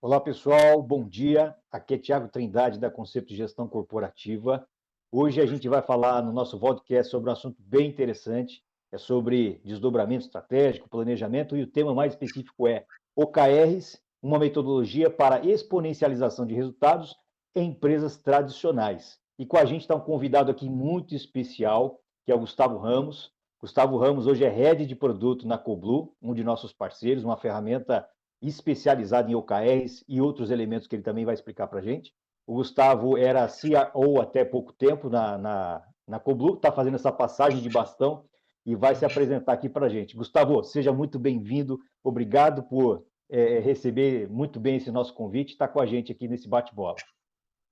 Olá, pessoal, bom dia. Aqui é Tiago Trindade, da Conceito de Gestão Corporativa. Hoje a gente vai falar no nosso podcast sobre um assunto bem interessante, é sobre desdobramento estratégico, planejamento, e o tema mais específico é OKRs, uma metodologia para exponencialização de resultados em empresas tradicionais. E com a gente está um convidado aqui muito especial, que é o Gustavo Ramos. Gustavo Ramos hoje é Head de Produto na Coblu, um de nossos parceiros, uma ferramenta especializado em OKRs e outros elementos que ele também vai explicar para a gente. O Gustavo era CRO até pouco tempo na Coblu, está fazendo essa passagem de bastão e vai se apresentar aqui para a gente. Gustavo, seja muito bem-vindo, obrigado por receber muito bem esse nosso convite, está com a gente aqui nesse bate-bola.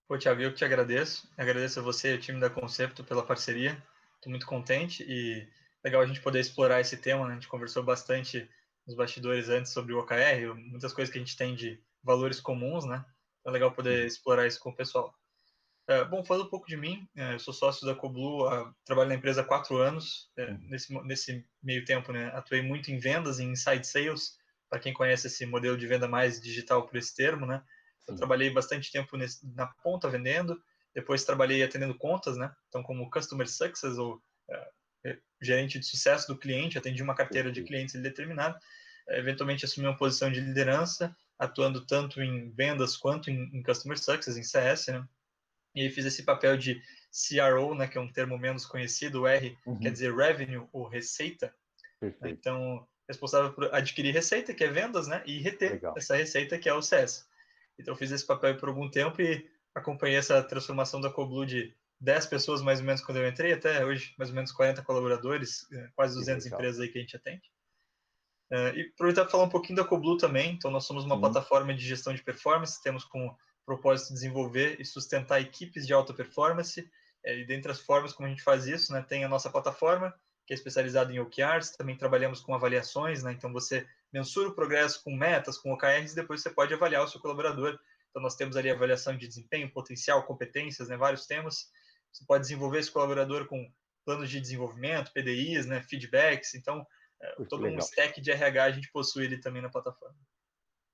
Pô, Thiago, eu que te agradeço. Agradeço a você e ao time da Concepto pela parceria. Estou muito contente e legal a gente poder explorar esse tema, né? A gente conversou bastante nos bastidores antes sobre o OKR, muitas coisas que a gente tem de valores comuns, né? Então é legal poder explorar isso com o pessoal. Bom, falando um pouco de mim, eu sou sócio da Coblu, trabalho na empresa há 4 anos. Nesse meio tempo, né, atuei muito em vendas, em inside sales, para quem conhece esse modelo de venda mais digital por esse termo, né? Eu Sim. trabalhei bastante tempo na ponta vendendo, depois trabalhei atendendo contas, né? Então, como Customer Success ou gerente de sucesso do cliente, atendi uma carteira de clientes determinada. Eventualmente assumi uma posição de liderança, atuando tanto em vendas quanto em Customer Success, em CS, né? E aí fiz esse papel de CRO, né, que é um termo menos conhecido, o R quer dizer revenue ou receita. Perfeito. Então, responsável por adquirir receita, que é vendas, né, e reter Legal. essa receita, que é o CS. Então, fiz esse papel por algum tempo e acompanhei essa transformação da Coblu de 10 pessoas, mais ou menos, quando eu entrei, até hoje, mais ou menos 40 colaboradores, quase Que 200 legal. empresas aí que a gente atende. E aproveitar para falar um pouquinho da Coblu também. Então, nós somos uma Sim. plataforma de gestão de performance, temos como propósito de desenvolver e sustentar equipes de alta performance. E dentre as formas como a gente faz isso, né, tem a nossa plataforma, que é especializada em OKRs, também trabalhamos com avaliações, né, então você mensura o progresso com metas, com OKRs, e depois você pode avaliar o seu colaborador. Então, nós temos ali avaliação de desempenho, potencial, competências, né, vários temas. Você pode desenvolver esse colaborador com planos de desenvolvimento, PDIs, né, feedbacks. Então, Poxa, que todo um legal. stack de RH a gente possui ele também na plataforma.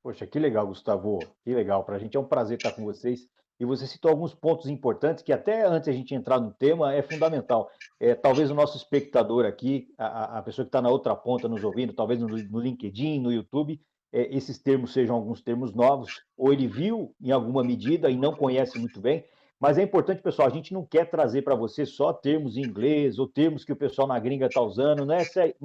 Poxa, que legal, Gustavo. Que legal. Para a gente é um prazer estar com vocês. E você citou alguns pontos importantes que até antes a gente entrar no tema é fundamental. Talvez o nosso espectador aqui, a pessoa que está na outra ponta nos ouvindo, talvez no LinkedIn, no YouTube, esses termos sejam alguns termos novos, ou ele viu em alguma medida e não conhece muito bem. Mas é importante, pessoal, a gente não quer trazer para você só termos em inglês ou termos que o pessoal na gringa está usando, não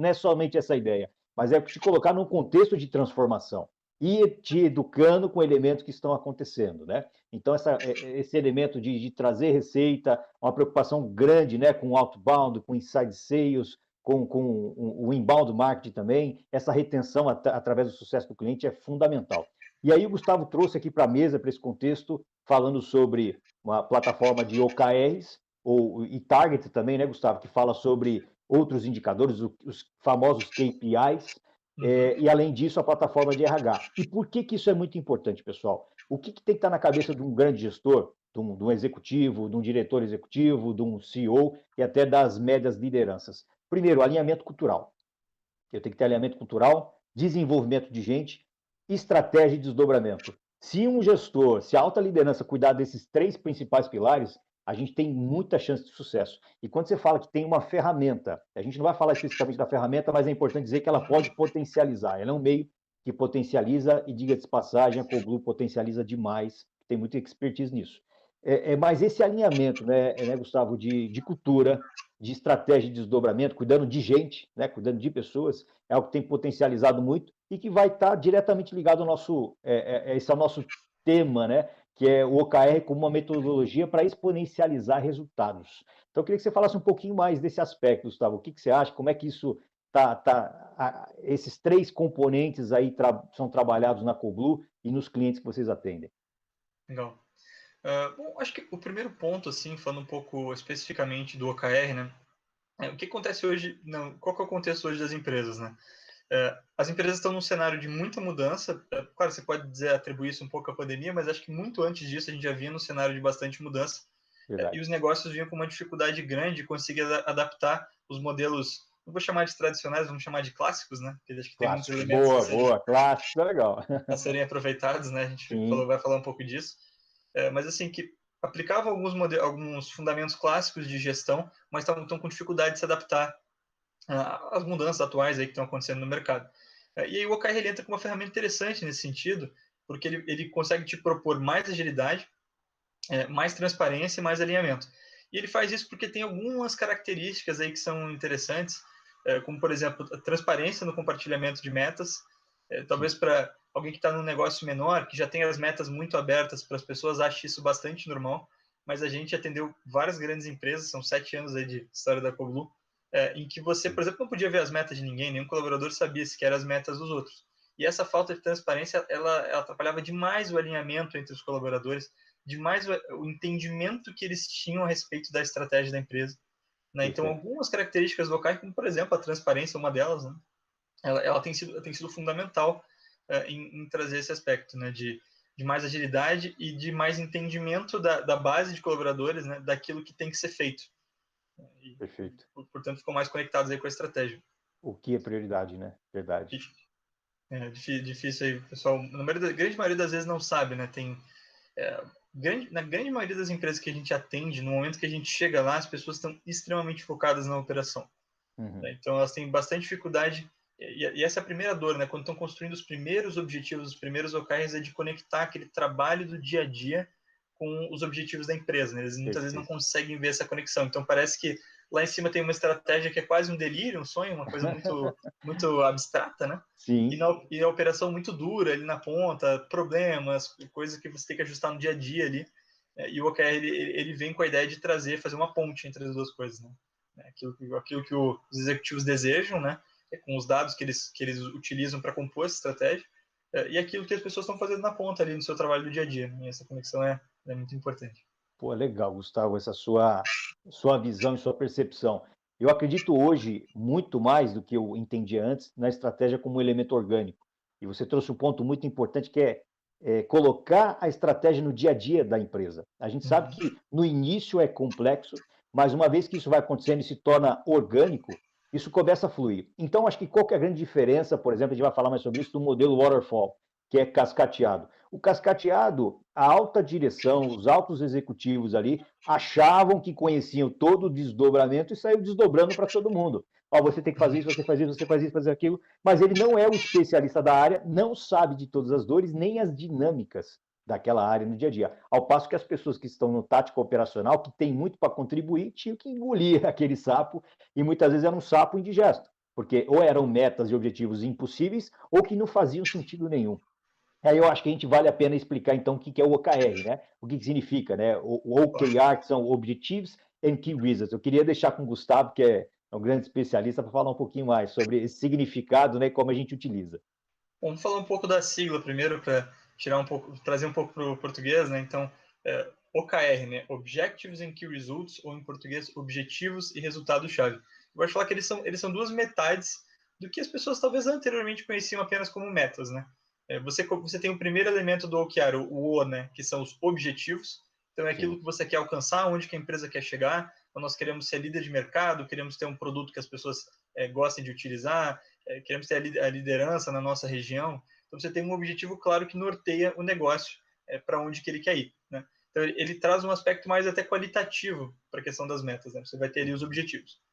é somente essa ideia, mas é te colocar num contexto de transformação e te educando com elementos que estão acontecendo, né? Então, esse elemento de trazer receita, uma preocupação grande, né, com o outbound, com inside sales, com o inbound marketing também, essa retenção através do sucesso do cliente é fundamental. E aí o Gustavo trouxe aqui para a mesa, para esse contexto, falando sobre uma plataforma de OKRs, e Target também, né, Gustavo, que fala sobre outros indicadores, os famosos KPIs, Uhum. e além disso, a plataforma de RH. E por que isso é muito importante, pessoal? O que tem que estar na cabeça de um grande gestor, de um executivo, de um diretor executivo, de um CEO e até das médias lideranças? Primeiro, alinhamento cultural. Eu tenho que ter alinhamento cultural, desenvolvimento de gente, estratégia e desdobramento. Se um gestor, se a alta liderança cuidar desses 3 principais pilares, a gente tem muita chance de sucesso. E quando você fala que tem uma ferramenta, a gente não vai falar especificamente da ferramenta, mas é importante dizer que ela pode potencializar. Ela é um meio que potencializa e, diga-se de passagem, a Coblu potencializa demais, tem muita expertise nisso. Mas esse alinhamento, né, Gustavo, de cultura, de estratégia de desdobramento, cuidando de gente, né, cuidando de pessoas, é algo que tem potencializado muito e que vai estar diretamente ligado ao nosso, esse é o nosso tema, né, que é o OKR como uma metodologia para exponencializar resultados. Então, eu queria que você falasse um pouquinho mais desse aspecto, Gustavo. O que você acha? Como é que isso esses 3 componentes aí são trabalhados na Coblu e nos clientes que vocês atendem? Legal. Bom, acho que o primeiro ponto, assim, falando um pouco especificamente do OKR, né? O que acontece hoje, não, qual que é o contexto hoje das empresas, né? As empresas estão num cenário de muita mudança. Claro, você pode dizer, atribuir isso um pouco à pandemia, mas acho que muito antes disso a gente já vinha num cenário de bastante mudança. E Verdade. os negócios vinham com uma dificuldade grande de conseguir adaptar os modelos não vou chamar de tradicionais, vamos chamar de clássicos, né? Porque acho que tem muitos Clássicos, elementos boa, clássicos é legal. a serem aproveitados, né? A gente Sim, vai falar um pouco disso. Mas assim, que aplicava alguns fundamentos clássicos de gestão, mas estão com dificuldade de se adaptar às mudanças atuais aí que estão acontecendo no mercado. E aí o OKR ele entra com uma ferramenta interessante nesse sentido, porque ele consegue te propor mais agilidade, mais transparência e mais alinhamento. E ele faz isso porque tem algumas características aí que são interessantes, como, por exemplo, a transparência no compartilhamento de metas. Talvez sim, para alguém que está num negócio menor, que já tem as metas muito abertas para as pessoas, ache isso bastante normal, mas a gente atendeu várias grandes empresas, são 7 anos aí de história da Coglu, em que você, por exemplo, não podia ver as metas de ninguém, nenhum colaborador sabia sequer as metas dos outros. E essa falta de transparência, ela atrapalhava demais o alinhamento entre os colaboradores, demais o entendimento que eles tinham a respeito da estratégia da empresa. Né? Então, perfeito. algumas características locais, como por exemplo a transparência, uma delas, né? ela tem sido fundamental em trazer esse aspecto, né? De mais agilidade e de mais entendimento da base de colaboradores, né? Daquilo que tem que ser feito. E, Perfeito. portanto, ficam mais conectados aí com a estratégia. O que é prioridade, né? Verdade. Difícil aí, pessoal. Grande maioria das vezes não sabe, né? Na grande maioria das empresas que a gente atende, no momento que a gente chega lá, as pessoas estão extremamente focadas na operação. Uhum. Né? Então, elas têm bastante dificuldade, e essa é a primeira dor, né? Quando estão construindo os primeiros objetivos, os primeiros OKRs, é de conectar aquele trabalho do dia a dia com os objetivos da empresa. Né? Eles muitas vezes não Perfeito. conseguem ver essa conexão. Então, parece que lá em cima tem uma estratégia que é quase um delírio, um sonho, uma coisa muito abstrata, né? Sim, E a operação muito dura ali na ponta, problemas, coisas que você tem que ajustar no dia a dia ali. E o OKR ele vem com a ideia de fazer uma ponte entre as duas coisas, né? Aquilo que os executivos desejam, né? Com os dados que eles utilizam para compor essa estratégia, e aquilo que as pessoas estão fazendo na ponta ali no seu trabalho do dia a dia. Né? E essa conexão é muito importante. pô, legal, Gustavo, essa sua visão e sua percepção. Eu acredito hoje, muito mais do que eu entendia antes, na estratégia como um elemento orgânico. E você trouxe um ponto muito importante que é colocar a estratégia no dia a dia da empresa. A gente sabe Uhum. que no início é complexo, mas uma vez que isso vai acontecendo e se torna orgânico, isso começa a fluir. Então, acho que qual que é a grande diferença, por exemplo, a gente vai falar mais sobre isso, do modelo waterfall, que é cascateado. O cascateado, a alta direção, os altos executivos ali, achavam que conheciam todo o desdobramento e saiu desdobrando para todo mundo. Ó, você tem que fazer isso, você faz isso, você faz isso, fazer aquilo. Mas ele não é o especialista da área, não sabe de todas as dores, nem as dinâmicas daquela área no dia a dia. Ao passo que as pessoas que estão no tático operacional, que tem muito para contribuir, tinham que engolir aquele sapo, e muitas vezes era um sapo indigesto, porque ou eram metas e objetivos impossíveis, ou que não faziam sentido nenhum. Aí eu acho que a gente vale a pena explicar então o que é o OKR, né? O que significa, né? O OKR, que são Objectives and Key Results. Eu queria deixar com o Gustavo, que é um grande especialista, para falar um pouquinho mais sobre esse significado, né? E como a gente utiliza. Vamos falar um pouco da sigla primeiro para trazer um pouco para o português, né? Então, OKR, né? Objectives and Key Results, ou em português, Objetivos e Resultado-Chave. Eu vou falar que eles são duas metades do que as pessoas talvez anteriormente conheciam apenas como metas, né? Você tem o primeiro elemento do OKR, o O, né? Que são os objetivos. Então, é aquilo Sim, que você quer alcançar, onde que a empresa quer chegar. Então, nós queremos ser líder de mercado, queremos ter um produto que as pessoas gostem de utilizar, queremos ter a liderança na nossa região. Então, você tem um objetivo claro que norteia o negócio para onde que ele quer ir. Né? Então, ele traz um aspecto mais até qualitativo para a questão das metas. Né? Você vai ter ali os objetivos.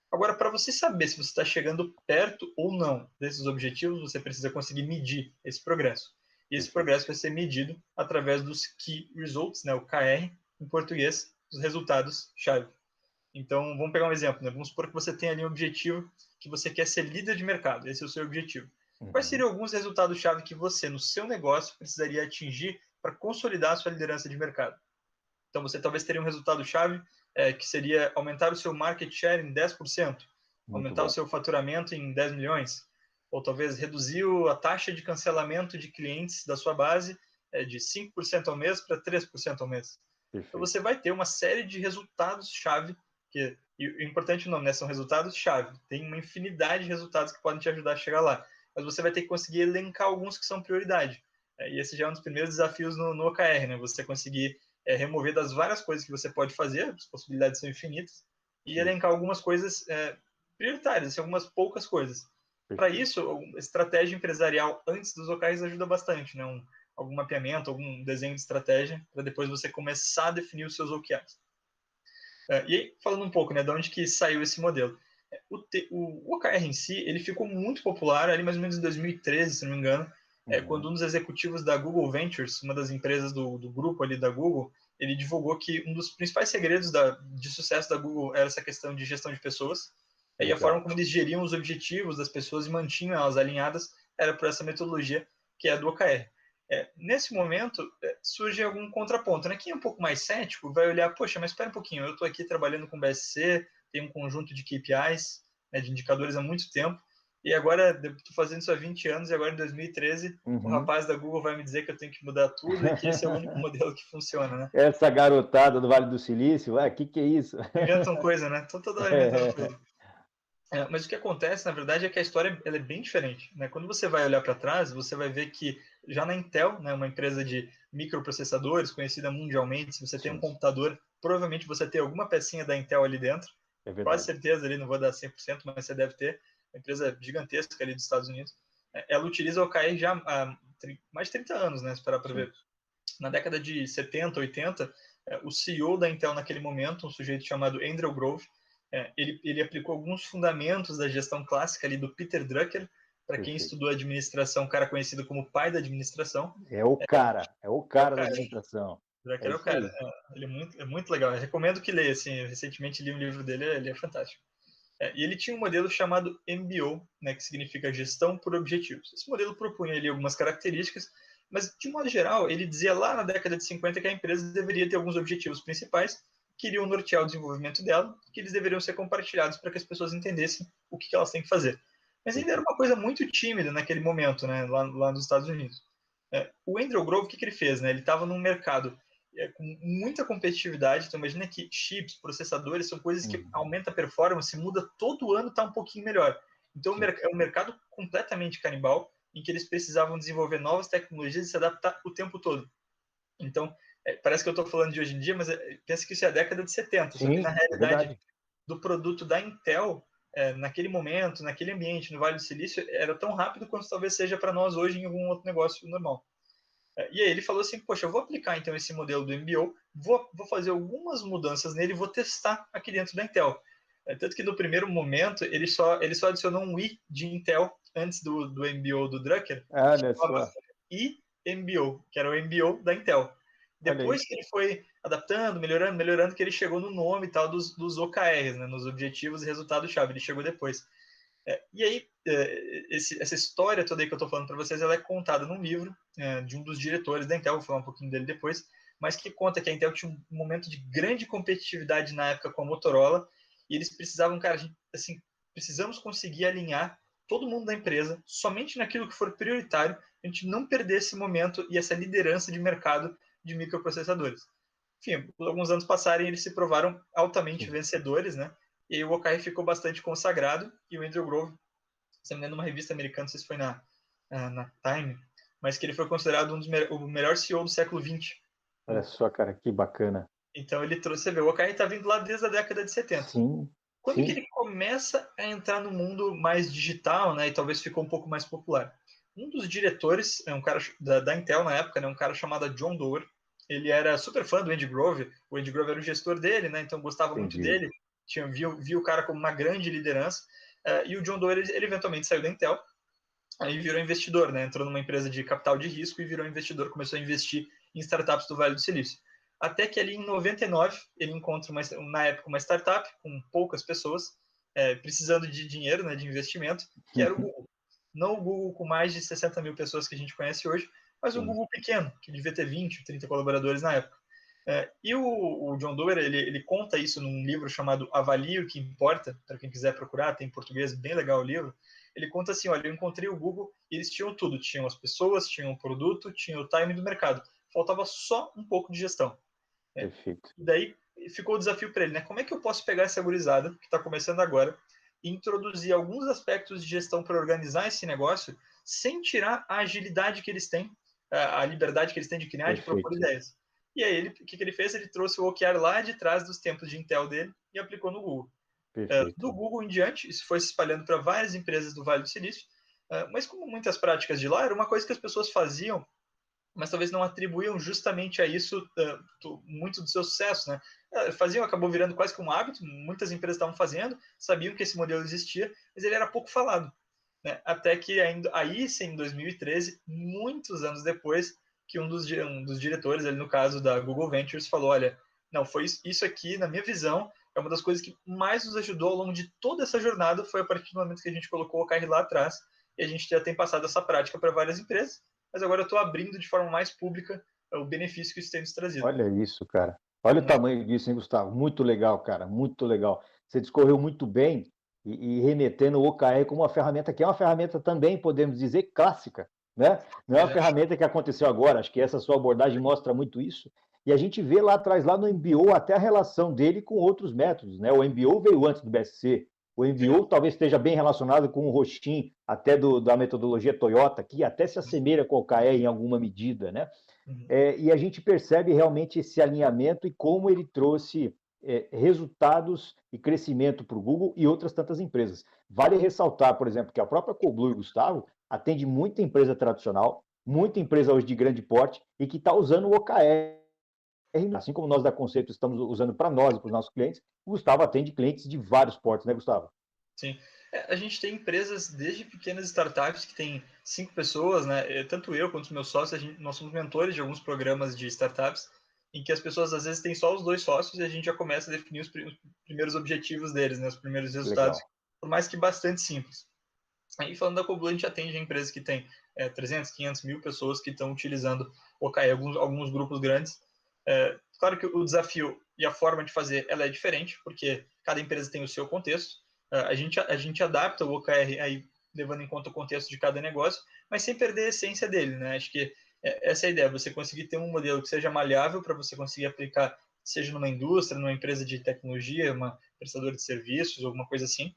Agora, para você saber se você está chegando perto ou não desses objetivos, você precisa conseguir medir esse progresso. E esse perfeito. progresso vai ser medido através dos Key Results, né, o KR, em português, os resultados-chave. Então, vamos pegar um exemplo. Né? Vamos supor que você tem ali um objetivo que você quer ser líder de mercado. Esse é o seu objetivo. Quais Uhum. seriam alguns resultados-chave que você, no seu negócio, precisaria atingir para consolidar a sua liderança de mercado? Então, você talvez teria um resultado-chave que seria aumentar o seu market share em 10%, Muito aumentar o bom. seu faturamento em 10 milhões, ou talvez reduzir a taxa de cancelamento de clientes da sua base de 5% ao mês para 3% ao mês. Então, Perfeito. você vai ter uma série de resultados-chave, e o importante não, né, são resultados-chave. Tem uma infinidade de resultados que podem te ajudar a chegar lá. Mas você vai ter que conseguir elencar alguns que são prioridade. E esse já é um dos primeiros desafios no OKR, né? Você conseguir remover das várias coisas que você pode fazer, as possibilidades são infinitas, e Sim. elencar algumas coisas prioritárias, assim, algumas poucas coisas. Para Perfeito. isso, uma estratégia empresarial antes dos OKRs ajuda bastante, né? Algum mapeamento, algum desenho de estratégia, para depois você começar a definir os seus OKRs. E aí, falando um pouco, né, de onde que saiu esse modelo. O OKR em si, ele ficou muito popular ali mais ou menos em 2013, se não me engano, quando um dos executivos da Google Ventures, uma das empresas do grupo ali da Google, ele divulgou que um dos principais segredos de sucesso da Google era essa questão de gestão de pessoas, e a forma Legal. como eles geriam os objetivos das pessoas e mantinham elas alinhadas era por essa metodologia que é a do OKR. Nesse momento, surge algum contraponto. Né? Quem é um pouco mais cético vai olhar, poxa, mas espera um pouquinho, eu estou aqui trabalhando com BSC, tem um conjunto de KPIs, né, de indicadores há muito tempo, e agora estou fazendo isso há 20 anos, e agora em 2013 o Uhum. rapaz da Google vai me dizer que eu tenho que mudar tudo e que esse é o único modelo que funciona, né? Essa garotada do Vale do Silício, que é isso? Inventam coisa, né? Estão toda hora inventando É, coisa. Mas o que acontece, na verdade, é que a história ela é bem diferente. Né? Quando você vai olhar para trás, você vai ver que já na Intel, né, uma empresa de microprocessadores conhecida mundialmente, se você tem um sim, computador, provavelmente você tem alguma pecinha da Intel ali dentro. é Quase verdade. certeza ali, não vou dar 100%, mas você deve ter. Uma empresa gigantesca ali dos Estados Unidos. Ela utiliza o OKR já há mais de 30 anos, né? Esperar para Sim. ver. Na década de 70, 80, o CEO da Intel naquele momento, um sujeito chamado Andrew Grove, ele aplicou alguns fundamentos da gestão clássica ali do Peter Drucker. Para quem Perfeito. estudou administração, um cara conhecido como pai da administração. É o É o cara da cara, administração. É Drucker é o isso cara. aí. Ele é muito legal. Eu recomendo que leia, assim, recentemente li um livro dele, ele é fantástico. E ele tinha um modelo chamado MBO, né, que significa Gestão por Objetivos. Esse modelo propunha ali algumas características, mas, de modo geral, ele dizia lá na década de 50 que a empresa deveria ter alguns objetivos principais que iriam nortear o desenvolvimento dela, que eles deveriam ser compartilhados para que as pessoas entendessem o que elas têm que fazer. Mas ainda era Perfeito. uma coisa muito tímida naquele momento, né, lá nos Estados Unidos. O Andrew Grove, o que ele fez? Né? Ele estava num mercado com muita competitividade, então imagina que chips, processadores, são coisas que Uhum. aumentam a performance, muda todo ano, está um pouquinho melhor. Então Sim. é um mercado completamente canibal, em que eles precisavam desenvolver novas tecnologias e se adaptar o tempo todo. Então, parece que eu estou falando de hoje em dia, mas pensa que isso é a década de 70, só que na Sim, é realidade, verdade. do produto da Intel, naquele momento, naquele ambiente, no Vale do Silício, era tão rápido quanto talvez seja para nós hoje em algum outro negócio normal. E aí ele falou assim, poxa, eu vou aplicar então esse modelo do MBO, vou fazer algumas mudanças nele e vou testar aqui dentro da Intel. Tanto que no primeiro momento ele só adicionou um I de Intel antes do MBO do Drucker, que Olha chamava só. iMBO, que era o MBO da Intel. Olha aí. Depois que ele foi adaptando, melhorando, que ele chegou no nome e tal dos OKRs, né, nos Objetivos e Resultados-Chave, ele chegou depois. E aí, essa história toda aí que eu estou falando para vocês, ela é contada num livro de um dos diretores da Intel, vou falar um pouquinho dele depois, mas que conta que a Intel tinha um momento de grande competitividade na época com a Motorola, e eles precisavam, cara, assim, precisamos conseguir alinhar todo mundo da empresa somente naquilo que for prioritário, a gente não perder esse momento e essa liderança de mercado de microprocessadores. Enfim, alguns anos passarem, eles se provaram altamente Sim. vencedores, né? E o OKR ficou bastante consagrado, e o Andrew Grove, se não me engano, numa revista americana, não sei se foi na Time, mas que ele foi considerado o melhor CEO do século XX. Olha só, cara, que bacana. Então ele trouxe, você vê, o OKR está vindo lá desde a década de 70. Sim, Quando que sim. ele começa a entrar no mundo mais digital, né, e talvez ficou um pouco mais popular? Um dos diretores, um cara da Intel na época, né, um cara chamado John Doerr, ele era super fã do Andy Grove, o Andy Grove era o gestor dele, né, então gostava muito Entendi. dele, viu o cara como uma grande liderança, e o John Doerr, ele eventualmente saiu da Intel, aí virou investidor, né, entrou numa empresa de capital de risco e virou investidor, começou a investir em startups do Vale do Silício. Até que ali em 99 ele encontra na época uma startup com poucas pessoas precisando de dinheiro, né, de investimento, que era o Google. Não o Google com mais de 60 mil pessoas que a gente conhece hoje, mas um Sim. Google pequeno, que devia ter 20, 30 colaboradores na época. E o John Doerr, ele conta isso num livro chamado Avalie o que Importa, para quem quiser procurar, tem em português, bem legal o livro. Ele conta assim, olha, eu encontrei o Google e eles tinham tudo, tinham as pessoas, tinham o produto, tinham o time do mercado. Faltava só um pouco de gestão. Perfeito. E daí ficou o desafio para ele, né? Como é que eu posso pegar essa gurizada, que está começando agora, e introduzir alguns aspectos de gestão para organizar esse negócio, sem tirar a agilidade que eles têm, a liberdade que eles têm de criar, de propor Perfeito. ideias. E aí, o que ele fez? Ele trouxe o OKR lá de trás dos tempos de Intel dele e aplicou no Google. Perfeito. Do Google em diante, isso foi se espalhando para várias empresas do Vale do Silício, mas como muitas práticas de lá, era uma coisa que as pessoas faziam, mas talvez não atribuíam justamente a isso muito do seu sucesso, né? Faziam, acabou virando quase que um hábito, muitas empresas estavam fazendo, sabiam que esse modelo existia, mas ele era pouco falado, né? Até que ainda, aí, sim, em 2013, muitos anos depois, que um dos diretores, ali no caso da Google Ventures, falou, olha, não, foi isso aqui, na minha visão, é uma das coisas que mais nos ajudou ao longo de toda essa jornada, foi a partir do momento que a gente colocou o OKR lá atrás, e a gente já tem passado essa prática para várias empresas, mas agora eu estou abrindo de forma mais pública o benefício que isso tem nos trazido. Olha isso, cara. Olha o Né? tamanho disso, hein, Gustavo? Muito legal, cara, muito legal. Você discorreu muito bem e remetendo o OKR como uma ferramenta que é uma ferramenta também, podemos dizer, clássica, né? Não é uma ferramenta que aconteceu agora, acho que essa sua abordagem mostra muito isso. E a gente vê lá atrás, lá no MBO, até a relação dele com outros métodos, né? O MBO veio antes do BSC. O MBO talvez esteja bem relacionado com o Roshin, até da metodologia Toyota, que até se assemelha com o OKR em alguma medida, né? Uhum. E a gente percebe realmente esse alinhamento e como ele trouxe resultados e crescimento para o Google e outras tantas empresas. Vale ressaltar, por exemplo, que a própria Coblue, Gustavo, atende muita empresa tradicional, muita empresa hoje de grande porte e que está usando o OKR, assim como nós da Conceito estamos usando para nós e para os nossos clientes, o Gustavo atende clientes de vários portos, né, Gustavo? Sim. A gente tem empresas, desde pequenas startups que tem 5 pessoas, né? Tanto eu quanto os meus sócios, nós somos mentores de alguns programas de startups, em que as pessoas às vezes têm só os 2 sócios e a gente já começa a definir os primeiros objetivos deles, né? Os primeiros resultados, Legal. por mais que bastante simples. Aí falando da Coblue, a gente atende a empresas que tem 300, 500 mil pessoas que estão utilizando o OKR, alguns grupos grandes. Claro que o desafio e a forma de fazer ela é diferente, porque cada empresa tem o seu contexto. A gente adapta o OKR aí, levando em conta o contexto de cada negócio, mas sem perder a essência dele, né? Acho que essa é a ideia, você conseguir ter um modelo que seja maleável para você conseguir aplicar, seja numa indústria, numa empresa de tecnologia, uma prestadora de serviços, alguma coisa assim,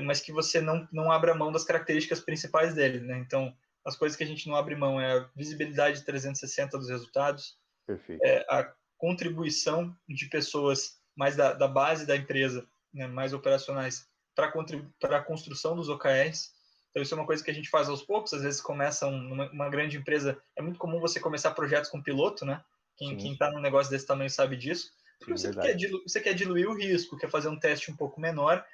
mas que você não abra mão das características principais dele, né? Então, as coisas que a gente não abre mão é a visibilidade 360 dos resultados, Perfeito. a contribuição de pessoas mais da base da empresa, né, mais operacionais, para a construção dos OKRs. Então, isso é uma coisa que a gente faz aos poucos. Às vezes, começa uma grande empresa. É muito comum você começar projetos com piloto, né? Quem Sim, está num negócio desse tamanho sabe disso. Porque sim, você verdade. quer diluir o risco, quer fazer um teste um pouco menor.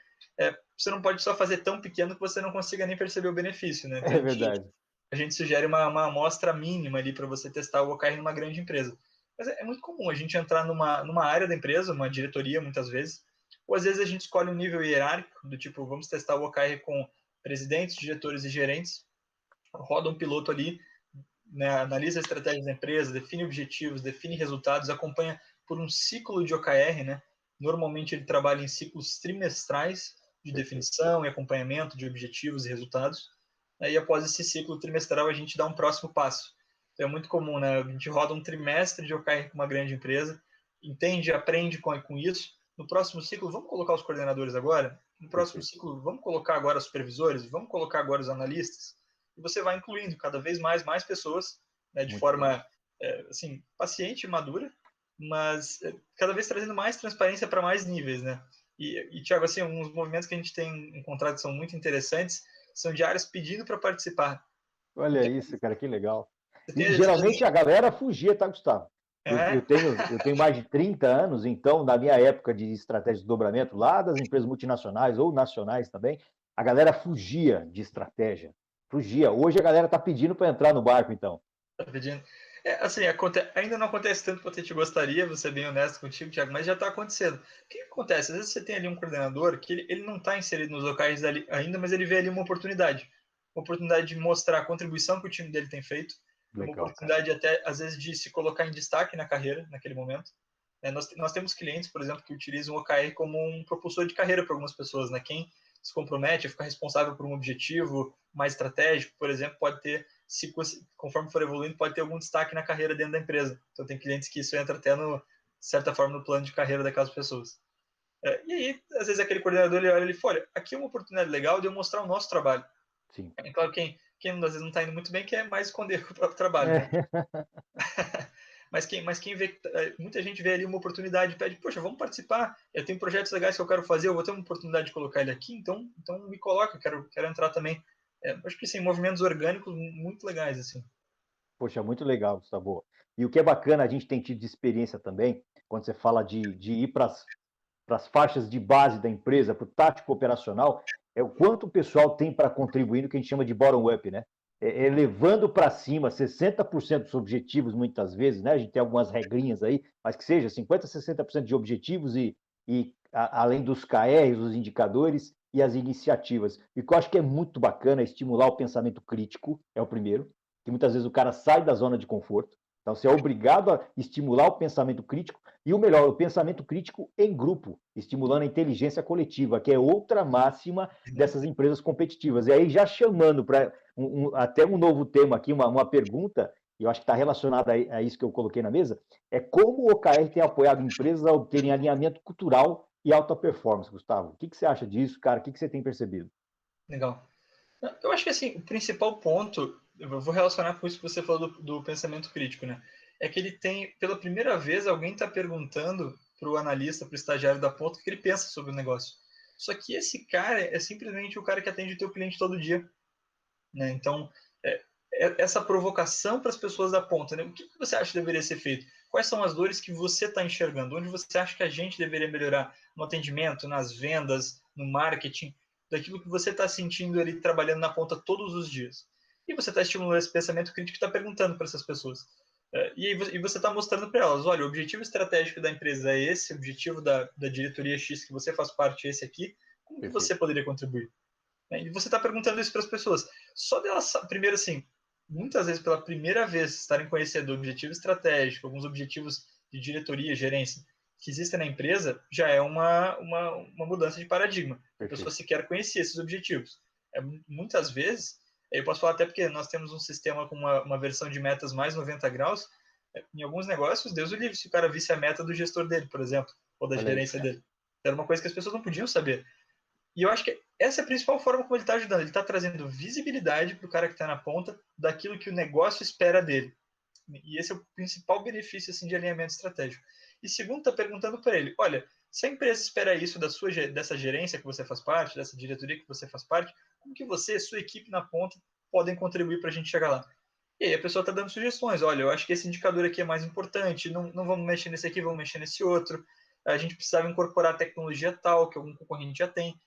Você não pode só fazer tão pequeno que você não consiga nem perceber o benefício, né? Então, É verdade. a gente sugere uma amostra mínima ali para você testar o OKR numa grande empresa. Mas é muito comum a gente entrar numa área da empresa, uma diretoria muitas vezes, ou às vezes a gente escolhe um nível hierárquico, do tipo, vamos testar o OKR com presidentes, diretores e gerentes, roda um piloto ali, né, analisa a estratégia da empresa, define objetivos, define resultados, acompanha por um ciclo de OKR, né? Normalmente ele trabalha em ciclos trimestrais de Perfeito. definição e acompanhamento de objetivos e resultados. Aí, após esse ciclo trimestral, a gente dá um próximo passo. Então, é muito comum, né? A gente roda um trimestre de OKR com uma grande empresa, entende, aprende com isso. No próximo ciclo, vamos colocar os coordenadores agora? No próximo Perfeito. ciclo, vamos colocar agora os supervisores? Vamos colocar agora os analistas? E você vai incluindo cada vez mais pessoas, né, de Muito bem. forma assim, paciente e madura, mas cada vez trazendo mais transparência para mais níveis, né? Thiago, assim, uns movimentos que a gente tem encontrado que são muito interessantes são de áreas pedindo para participar. Olha Então, isso, cara, que legal. E você já geralmente a galera fugia, tá, Gustavo? Eu, é, eu tenho mais de 30 anos, então, na minha época de estratégia de desdobramento, lá das empresas multinacionais ou nacionais também, a galera fugia de estratégia. Fugia. Hoje a galera está pedindo para entrar no barco, então. tá pedindo. Assim, ainda não acontece tanto quanto a gente gostaria, vou ser bem honesto contigo, Thiago, mas já está acontecendo. O que acontece? Às vezes você tem ali um coordenador que ele não está inserido nos locais ainda, mas ele vê ali uma oportunidade. Uma oportunidade de mostrar a contribuição que o time dele tem feito, uma Legal, cara. oportunidade até, às vezes, de se colocar em destaque na carreira, naquele momento. Nós temos clientes, por exemplo, que utilizam o OKR como um propulsor de carreira para algumas pessoas. Né? Quem se compromete a ficar responsável por um objetivo mais estratégico, por exemplo, pode ter, conforme for evoluindo, pode ter algum destaque na carreira dentro da empresa. Então, tem clientes que isso entra até, de certa forma, no plano de carreira daquelas pessoas. E aí, às vezes, aquele coordenador ele olha e fala, olha, aqui é uma oportunidade legal de eu mostrar o nosso trabalho. Sim. É claro, quem às vezes não está indo muito bem quer mais esconder o próprio trabalho, né? É. Mas quem vê, muita gente vê ali uma oportunidade e pede, poxa, vamos participar, eu tenho projetos legais que eu quero fazer, eu vou ter uma oportunidade de colocar ele aqui, então me coloca, quero entrar também. Acho que sim, movimentos orgânicos muito legais, assim. Poxa, muito legal, Gustavo. E o que é bacana, a gente tem tido de experiência também, quando você fala de ir para as faixas de base da empresa, para o tático operacional, é o quanto o pessoal tem para contribuir no que a gente chama de bottom-up, né? Levando para cima 60% dos objetivos, muitas vezes, né? A gente tem algumas regrinhas aí, mas que seja 50%, 60% de objetivos além dos KRs, os indicadores e as iniciativas. E o que eu acho que é muito bacana é estimular o pensamento crítico, é o primeiro, que muitas vezes o cara sai da zona de conforto. Então, você é obrigado a estimular o pensamento crítico e o melhor, o pensamento crítico em grupo, estimulando a inteligência coletiva, que é outra máxima dessas empresas competitivas. E aí, já chamando para até um novo tema aqui, uma pergunta, e eu acho que está relacionada a isso que eu coloquei na mesa, é como o OKR tem apoiado empresas a obterem alinhamento cultural e alta performance, Gustavo. O que você acha disso, cara? O que você tem percebido? Legal. Eu acho que assim, o principal ponto, eu vou relacionar com isso que você falou do pensamento crítico, né? É que ele tem, pela primeira vez, alguém está perguntando para o analista, para o estagiário da ponta, o que ele pensa sobre o negócio. Só que esse cara é simplesmente o cara que atende o teu cliente todo dia, né? Então, essa provocação para as pessoas da ponta, né? O que você acha que deveria ser feito? Quais são as dores que você está enxergando? Onde você acha que a gente deveria melhorar no atendimento, nas vendas, no marketing, daquilo que você está sentindo ali trabalhando na ponta todos os dias? E você está estimulando esse pensamento crítico e está perguntando para essas pessoas. E você está mostrando para elas, olha, o objetivo estratégico da empresa é esse, o objetivo da diretoria X que você faz parte é esse aqui, como que você Perfeito. poderia contribuir? E você está perguntando isso para as pessoas. Só delas, primeiro assim, muitas vezes pela primeira vez estarem conhecendo o objetivo estratégico, alguns objetivos de diretoria, gerência, que existem na empresa, já é uma mudança de paradigma. A pessoa Perfeito. sequer conhecia esses objetivos. Muitas vezes, eu posso falar até porque nós temos um sistema com uma versão de metas mais 90 graus, em alguns negócios, Deus o livre, se o cara visse a meta do gestor dele, por exemplo, ou da Olha aí, gerência cara. dele. Era uma coisa que as pessoas não podiam saber. E eu acho que essa é a principal forma como ele está ajudando. Ele está trazendo visibilidade para o cara que está na ponta daquilo que o negócio espera dele. E esse é o principal benefício assim, de alinhamento estratégico. E segundo, está perguntando para ele: olha, se a empresa espera isso dessa gerência que você faz parte, dessa diretoria que você faz parte, como que você e sua equipe na ponta podem contribuir para a gente chegar lá? E aí a pessoa está dando sugestões. Olha, eu acho que esse indicador aqui é mais importante, não vamos mexer nesse aqui, vamos mexer nesse outro. A gente precisava incorporar tecnologia tal, que algum concorrente já tem.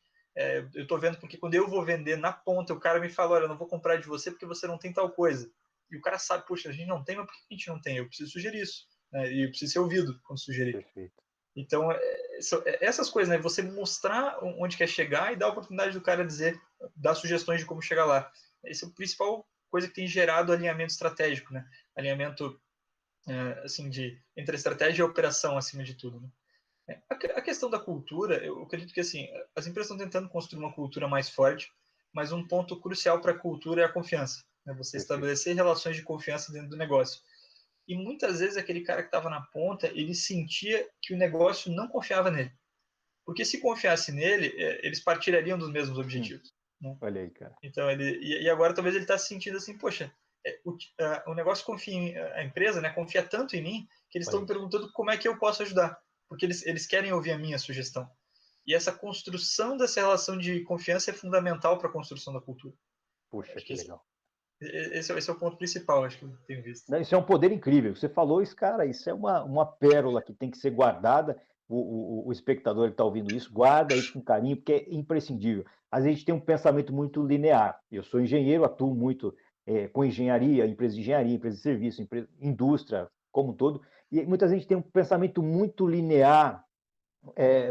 Eu estou vendo porque quando eu vou vender na ponta, o cara me fala, olha, eu não vou comprar de você porque você não tem tal coisa. E o cara sabe, poxa, a gente não tem, mas por que a gente não tem? Eu preciso sugerir isso. Né? E eu preciso ser ouvido quando sugerir. Perfeito. Então, essas coisas, né? Você mostrar onde quer chegar e dar a oportunidade do cara dizer, dar sugestões de como chegar lá. Essa é a principal coisa que tem gerado alinhamento estratégico, né? Alinhamento, assim, entre a estratégia e a operação, acima de tudo, né? A questão da cultura, eu acredito que assim, as empresas estão tentando construir uma cultura mais forte, mas um ponto crucial para a cultura é a confiança. Né? Você Perfeito. estabelecer relações de confiança dentro do negócio. E muitas vezes aquele cara que estava na ponta, ele sentia que o negócio não confiava nele. Porque se confiasse nele, eles partilhariam dos mesmos objetivos. Né? Olha aí, cara. Então e agora talvez ele está se sentindo assim, poxa, o negócio confia a empresa, né, confia tanto em mim que eles Olha estão me isso. perguntando como é que eu posso ajudar, porque eles querem ouvir a minha sugestão. E essa construção dessa relação de confiança é fundamental para a construção da cultura. Puxa, Acho que que legal. esse é o ponto principal, acho que eu tenho visto. Isso é um poder incrível. Você falou isso, cara, isso é uma pérola que tem que ser guardada. O espectador que está ouvindo isso, guarda isso com carinho, porque é imprescindível. Às vezes a gente tem um pensamento muito linear. Eu sou engenheiro, atuo muito com engenharia, empresa de engenharia, empresa de serviço, indústria como um todo, e muitas vezes a gente tem um pensamento muito linear,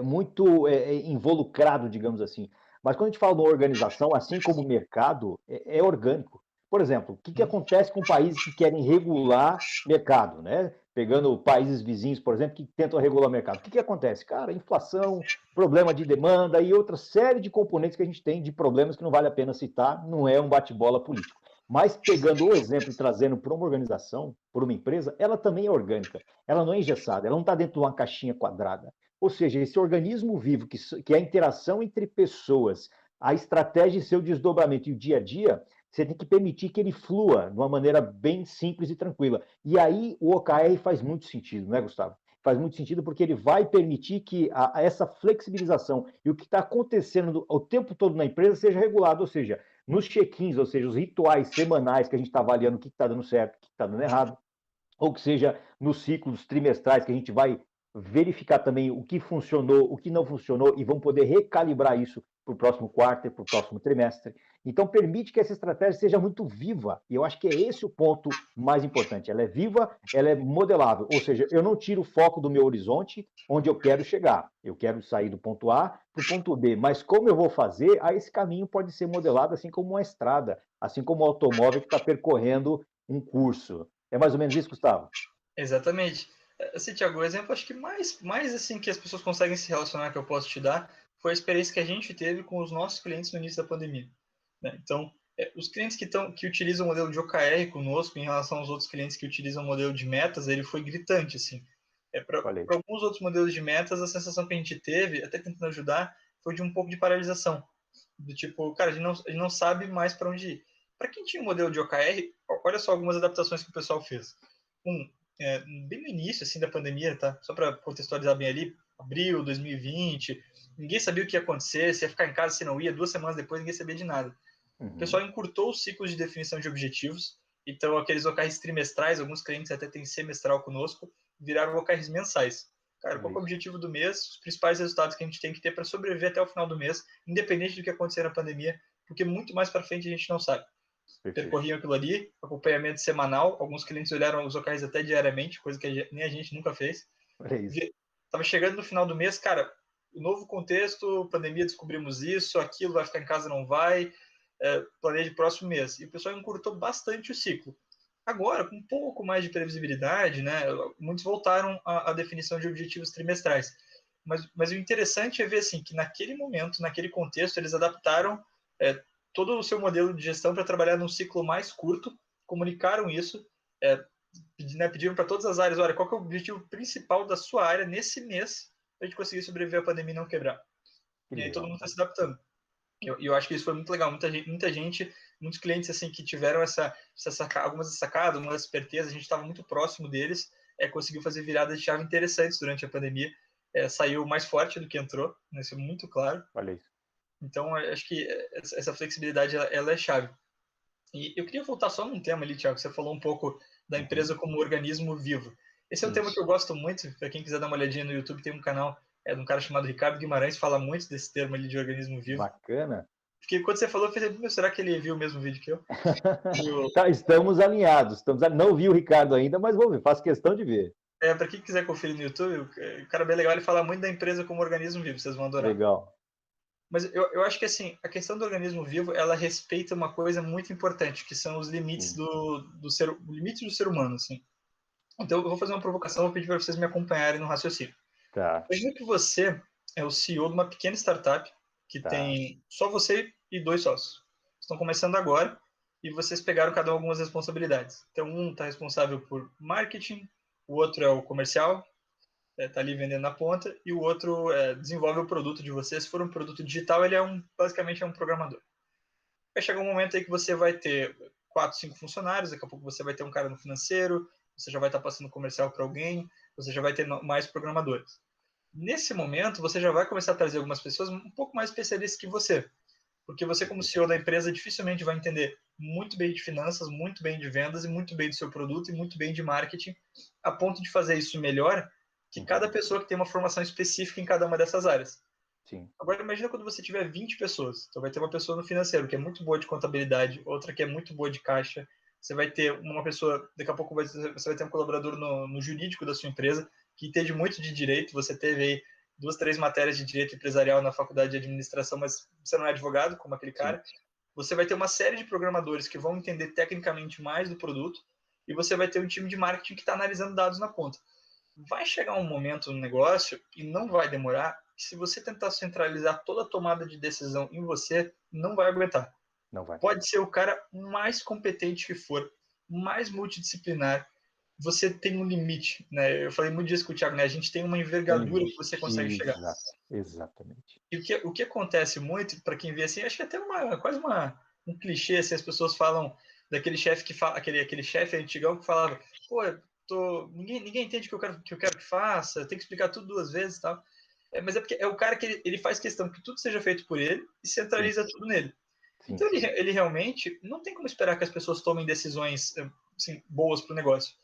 muito involucrado, digamos assim. Mas quando a gente fala de uma organização, assim como o mercado, é orgânico. Por exemplo, o que acontece com países que querem regular mercado, né? Pegando países vizinhos, por exemplo, que tentam regular o mercado. O que acontece? Cara, inflação, problema de demanda e outra série de componentes que a gente tem de problemas que não vale a pena citar, não é um bate-bola político. Mas pegando o exemplo e trazendo para uma organização, para uma empresa, ela também é orgânica. Ela não é engessada, ela não está dentro de uma caixinha quadrada. Ou seja, esse organismo vivo, que é a interação entre pessoas, a estratégia e seu desdobramento e o dia a dia, Você tem que permitir que ele flua de uma maneira bem simples e tranquila. E aí o OKR faz muito sentido, não é, Gustavo? Faz muito sentido porque ele vai permitir que essa flexibilização e o que está acontecendo o tempo todo na empresa seja regulado, ou seja, nos check-ins, ou seja, os rituais semanais que a gente está avaliando o que está dando certo, o que está dando errado, ou que seja nos ciclos trimestrais que a gente vai verificar também o que funcionou, o que não funcionou e vamos poder recalibrar isso para o próximo quarto e para o próximo trimestre. Então, permite que essa estratégia seja muito viva. E eu acho que é esse o ponto mais importante. Ela é viva, ela é modelável. Ou seja, eu não tiro o foco do meu horizonte onde eu quero chegar. Eu quero sair do ponto A para o ponto B. Mas como eu vou fazer, aí esse caminho pode ser modelado assim como uma estrada, assim como um automóvel que está percorrendo um curso. É mais ou menos isso, Gustavo? Exatamente. Assim, Thiago, o exemplo acho que mais assim que as pessoas conseguem se relacionar que eu posso te dar foi a experiência que a gente teve com os nossos clientes no início da pandemia. Né? Então, os clientes que utilizam o modelo de OKR conosco em relação aos outros clientes que utilizam o modelo de metas, ele foi gritante, assim. Para alguns outros modelos de metas, a sensação que a gente teve, até tentando ajudar, foi de um pouco de paralisação. Do tipo, cara, a gente não sabe mais para onde ir. Para quem tinha um modelo de OKR, olha só algumas adaptações que o pessoal fez. Bem no início assim, da pandemia, tá? Só para contextualizar bem ali, abril 2020, ninguém sabia o que ia acontecer, se ia ficar em casa, se não ia, 2 semanas depois ninguém sabia de nada. O pessoal encurtou os ciclos de definição de objetivos, então aqueles OKRs trimestrais, alguns clientes até têm semestral conosco, viraram OKRs mensais. Cara, qual é o objetivo do mês, os principais resultados que a gente tem que ter para sobreviver até o final do mês, independente do que acontecer na pandemia, porque muito mais para frente a gente não sabe. Percorriam aquilo ali, acompanhamento semanal, alguns clientes olharam os OKRs até diariamente, coisa que nem a gente nunca fez. Tava chegando no final do mês, cara, o novo contexto, pandemia, descobrimos isso, aquilo, vai ficar em casa, não vai, planeja o próximo mês. E o pessoal encurtou bastante o ciclo. Agora, com um pouco mais de previsibilidade, né, muitos voltaram à definição de objetivos trimestrais. Mas o interessante é ver assim, que naquele momento, naquele contexto, eles adaptaram todo o seu modelo de gestão para trabalhar num ciclo mais curto, comunicaram isso, pediram para todas as áreas, olha, qual que é o objetivo principal da sua área nesse mês para a gente conseguir sobreviver à pandemia e não quebrar. E aí todo mundo está se adaptando. E eu acho que isso foi muito legal. Muita gente, muitos clientes assim que tiveram algumas sacadas, algumas espertezas, a gente estava muito próximo deles, conseguiu fazer viradas de chave interessantes durante a pandemia, saiu mais forte do que entrou, né? Isso é muito claro. Olha isso. Então, acho que essa flexibilidade ela é chave. E eu queria voltar só num tema ali, Thiago, você falou um pouco da empresa como organismo vivo. Esse é um tema que eu gosto muito, para quem quiser dar uma olhadinha no YouTube, tem um canal de um cara chamado Ricardo Guimarães, fala muito desse termo ali de organismo vivo. Bacana. Porque quando você falou, eu pensei, será que ele viu o mesmo vídeo que eu? Tá, estamos alinhados. Não vi o Ricardo ainda, mas vou ver, faço questão de ver. Para quem quiser conferir no YouTube, o cara é bem legal, ele fala muito da empresa como organismo vivo, vocês vão adorar. Legal. Mas eu acho que assim, a questão do organismo vivo, ela respeita uma coisa muito importante, que são os limites limites do ser humano, assim. Então eu vou fazer uma provocação, vou pedir para vocês me acompanharem no raciocínio. Tá. Imagina que você é o CEO de uma pequena startup que tem só você e 2 sócios. Estão começando agora e vocês pegaram cada um algumas responsabilidades. Então um está responsável por marketing, o outro é o comercial, está ali vendendo na ponta, e o outro desenvolve o produto de você. Se for um produto digital, ele basicamente é um programador. Vai chegar um momento aí que você vai ter 4, 5 funcionários, daqui a pouco você vai ter um cara no financeiro, você já vai estar passando comercial para alguém, você já vai ter mais programadores. Nesse momento, você já vai começar a trazer algumas pessoas um pouco mais especialistas que você, porque você, como CEO da empresa, dificilmente vai entender muito bem de finanças, muito bem de vendas e muito bem do seu produto e muito bem de marketing, a ponto de fazer isso melhor que cada pessoa que tem uma formação específica em cada uma dessas áreas. Sim. Agora, imagina quando você tiver 20 pessoas. Então, vai ter uma pessoa no financeiro que é muito boa de contabilidade, outra que é muito boa de caixa. Você vai ter uma pessoa, daqui a pouco você vai ter um colaborador no jurídico da sua empresa que entende muito de direito. Você teve aí 2, 3 matérias de direito empresarial na faculdade de administração, mas você não é advogado, como aquele cara. Sim. Você vai ter uma série de programadores que vão entender tecnicamente mais do produto e você vai ter um time de marketing que está analisando dados na ponta. Vai chegar um momento no negócio, e não vai demorar, que se você tentar centralizar toda a tomada de decisão em você, não vai aguentar. Não vai. Pode ser o cara mais competente que for, mais multidisciplinar, você tem um limite, né? Eu falei muito disso com o Thiago, né? A gente tem uma envergadura que você consegue chegar. Exatamente. E o que acontece muito, para quem vê assim, acho que até quase uma um clichê, assim, as pessoas falam daquele chefe que fala, aquele chefe antigão que falava, pô, ninguém entende o que eu quero que faça, tem que explicar tudo 2 vezes e tal. Mas é porque é o cara que ele faz questão que tudo seja feito por ele e Sim, centraliza tudo nele. sim, Então sim. ele realmente não tem como esperar que as pessoas tomem decisões assim, boas para o negócio.